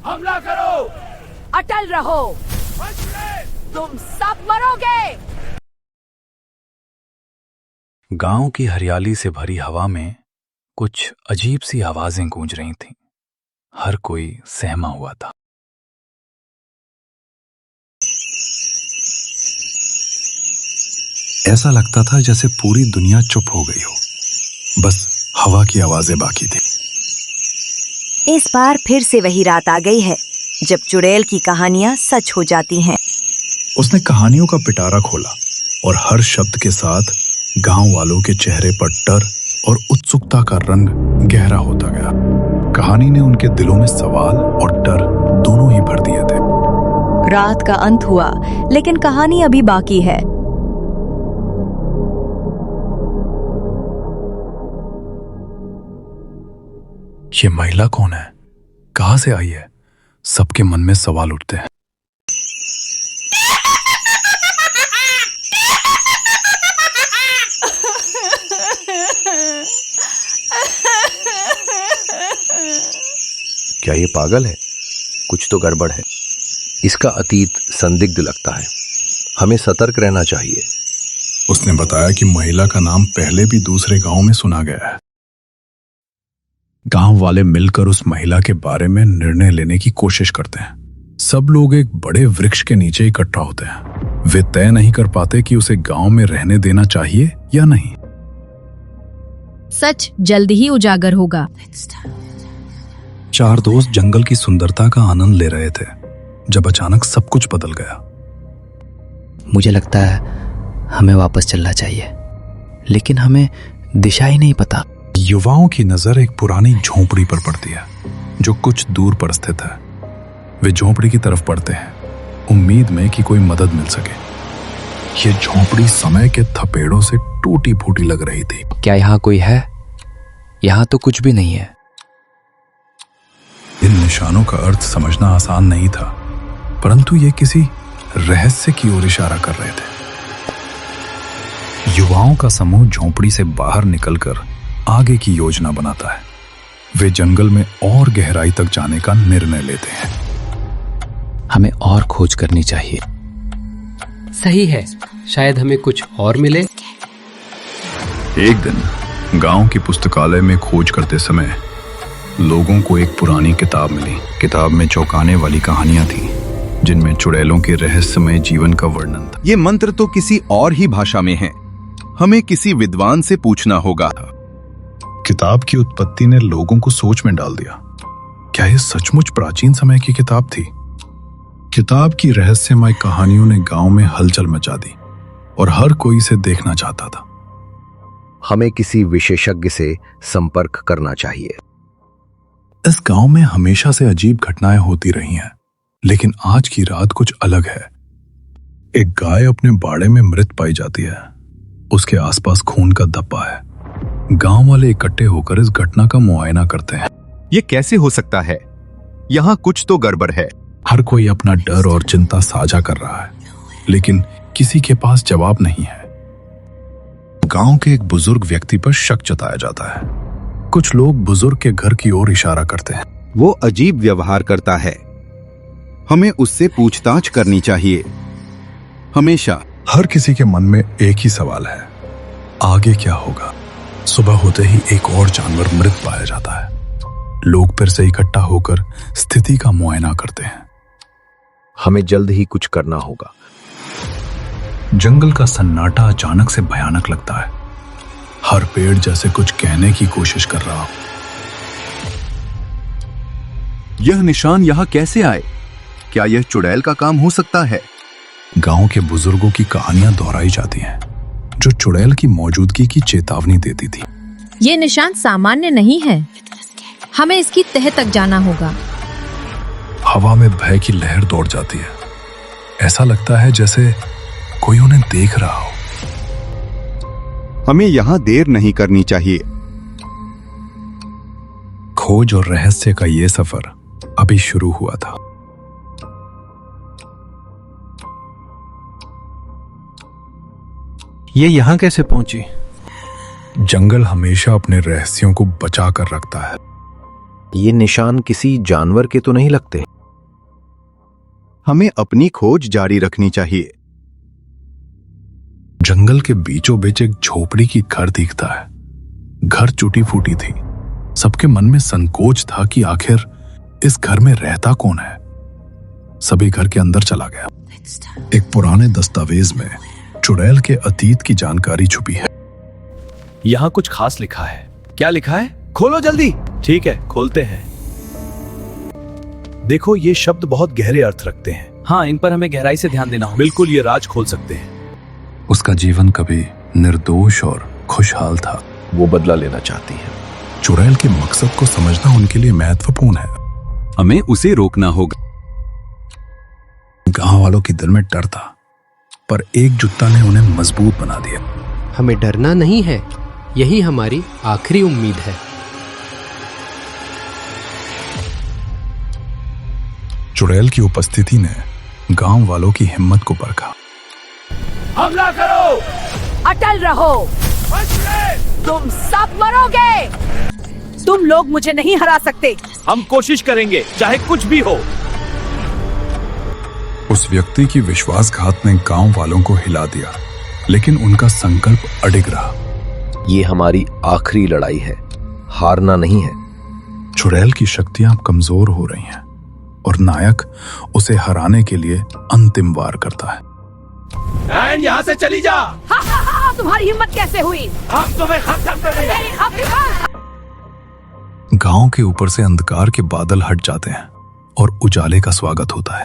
हमला करो। अटल रहो, तुम सब मरोगे। गांव की हरियाली से भरी हवा में कुछ अजीब सी आवाजें गूंज रही थीं। हर कोई सहमा हुआ था। ऐसा लगता था जैसे पूरी दुनिया चुप हो गई हो, बस हवा की आवाजें बाकी थी। इस बार फिर से वही रात आ गई है जब चुड़ैल की कहानियां सच हो जाती हैं। उसने कहानियों का पिटारा खोला और हर शब्द के साथ गांव वालों के चेहरे पर डर और उत्सुकता का रंग गहरा होता गया। कहानी ने उनके दिलों में सवाल और डर दोनों ही भर दिए थे। रात का अंत हुआ, लेकिन कहानी अभी बाकी है। ये महिला कौन है? कहां से आई है? सबके मन में सवाल उठते हैं। क्या ये पागल है? कुछ तो गड़बड़ है। इसका अतीत संदिग्ध लगता है। हमें सतर्क रहना चाहिए। उसने बताया कि महिला का नाम पहले भी दूसरे गांव में सुना गया है। गांव वाले मिलकर उस महिला के बारे में निर्णय लेने की कोशिश करते हैं। सब लोग एक बड़े वृक्ष के नीचे इकट्ठा होते हैं। वे तय नहीं कर पाते कि उसे गांव में रहने देना चाहिए या नहीं। सच जल्द ही उजागर होगा। चार दोस्त जंगल की सुंदरता का आनंद ले रहे थे जब अचानक सब कुछ बदल गया। मुझे लगता है हमें वापस चलना चाहिए, लेकिन हमें दिशा ही नहीं पता। युवाओं की नजर एक पुरानी झोंपड़ी पर पड़ती है जो कुछ दूर पर स्थित है। वे झोंपड़ी की तरफ बढ़ते हैं, उम्मीद में कि कोई मदद मिल सके। ये झोंपड़ी समय के थपेड़ों से टूटी फूटी लग रही थी। क्या यहाँ कोई है? यहाँ तो कुछ भी नहीं है। इन निशानों का अर्थ समझना आसान नहीं था, परंतु ये किसी रहस्य की ओर इशारा कर रहे थे। युवाओं का समूह झोंपड़ी से बाहर निकलकर आगे की योजना बनाता है। वे जंगल में और गहराई तक जाने का निर्णय लेते हैं। हमें और खोज करनी चाहिए। सही है, शायद हमें कुछ और मिले। एक दिन गांव की पुस्तकालय में खोज करते समय लोगों को एक पुरानी किताब मिली। किताब में चौंकाने वाली कहानियां थीं, जिनमें चुड़ैलों के रहस्यमय जीवन का वर्णन था। ये मंत्र तो किसी और ही भाषा में है। हमें किसी विद्वान से पूछना होगा। किताब की उत्पत्ति ने लोगों को सोच में डाल दिया। क्या यह सचमुच प्राचीन समय की किताब थी? किताब की रहस्यमय कहानियों ने गांव में हलचल मचा दी और हर कोई इसे देखना चाहता था। हमें किसी विशेषज्ञ से संपर्क करना चाहिए। इस गांव में हमेशा से अजीब घटनाएं होती रही हैं, लेकिन आज की रात कुछ अलग है। एक गाय अपने बाड़े में मृत पाई जाती है। उसके आसपास खून का धब्बा है। गांव वाले इकट्ठे होकर इस घटना का मुआयना करते हैं। ये कैसे हो सकता है? यहाँ कुछ तो गड़बड़ है। हर कोई अपना डर और चिंता साझा कर रहा है, लेकिन किसी के पास जवाब नहीं है। गांव के एक बुजुर्ग व्यक्ति पर शक जताया जाता है। कुछ लोग बुजुर्ग के घर की ओर इशारा करते हैं। वो अजीब व्यवहार करता है। हमें उससे पूछताछ करनी चाहिए। हमेशा। हर किसी के मन में एक ही सवाल है, आगे क्या होगा? सुबह होते ही एक और जानवर मृत पाया जाता है। लोग फिर से इकट्ठा होकर स्थिति का मुआयना करते हैं। हमें जल्द ही कुछ करना होगा। जंगल का सन्नाटा अचानक से भयानक लगता है। हर पेड़ जैसे कुछ कहने की कोशिश कर रहा हो। यह निशान यहाँ कैसे आए? क्या यह चुड़ैल का काम हो सकता है? गांव के बुजुर्गों की कहानियां दोहराई जाती हैं, जो चुड़ैल की मौजूदगी की चेतावनी देती थी। ये निशान सामान्य नहीं है। हमें इसकी तह तक जाना होगा। हवा में भय की लहर दौड़ जाती है। ऐसा लगता है जैसे कोई उन्हें देख रहा हो। हमें यहाँ देर नहीं करनी चाहिए। खोज और रहस्य का ये सफर अभी शुरू हुआ था। ये यहाँ कैसे पहुंची? जंगल हमेशा अपने रहस्यों को बचा कर रखता है। ये निशान किसी जानवर के तो नहीं लगते? हमें अपनी खोज जारी रखनी चाहिए। जंगल के बीचों बीच एक झोपड़ी की घर दिखता है। घर टूटी फूटी थी। सबके मन में संकोच था कि आखिर इस घर में रहता कौन है। सभी घर के अंदर चला गया। एक पुराने दस्तावेज में चुड़ैल के अतीत की जानकारी छुपी है। यहाँ कुछ खास लिखा है। क्या लिखा है? खोलो जल्दी। ठीक है, खोलते हैं। देखो, ये शब्द बहुत गहरे अर्थ रखते हैं। हाँ, इन पर हमें गहराई से ध्यान देना होगा। बिल्कुल, ये राज खोल सकते हैं। उसका जीवन कभी निर्दोष और खुशहाल था। वो बदला लेना चाहती है। चुड़ैल के मकसद को समझना उनके लिए महत्वपूर्ण है। हमें उसे रोकना होगा। गांव वालों के दिल में डर था, पर एकजुटता ने उन्हें मजबूत बना दिया। हमें डरना नहीं है, यही हमारी आखिरी उम्मीद है। चुड़ैल की उपस्थिति ने गांव वालों की हिम्मत को परखा। हमला करो, अटल रहो, तुम सब मरोगे। तुम लोग मुझे नहीं हरा सकते। हम कोशिश करेंगे, चाहे कुछ भी हो। उस व्यक्ति की विश्वासघात ने गांव वालों को हिला दिया, लेकिन उनका संकल्प अडिग रहा। ये हमारी आखिरी लड़ाई है, हारना नहीं है। चुड़ैल की शक्तियां कमजोर हो रही हैं और नायक उसे हराने के लिए अंतिम वार करता है। यहाँ से चली जा। तुम्हारी हिम्मत कैसे हुई? हम तुम्हें खत्म कर देंगे। गांव के ऊपर से अंधकार के बादल हट जाते हैं और उजाले का स्वागत होता है।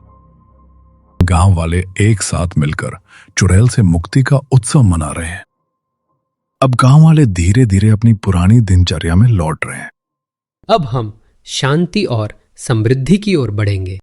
गांव वाले एक साथ मिलकर चुड़ैल से मुक्ति का उत्सव मना रहे हैं। अब गांव वाले धीरे धीरे अपनी पुरानी दिनचर्या में लौट रहे हैं। अब हम शांति और समृद्धि की ओर बढ़ेंगे।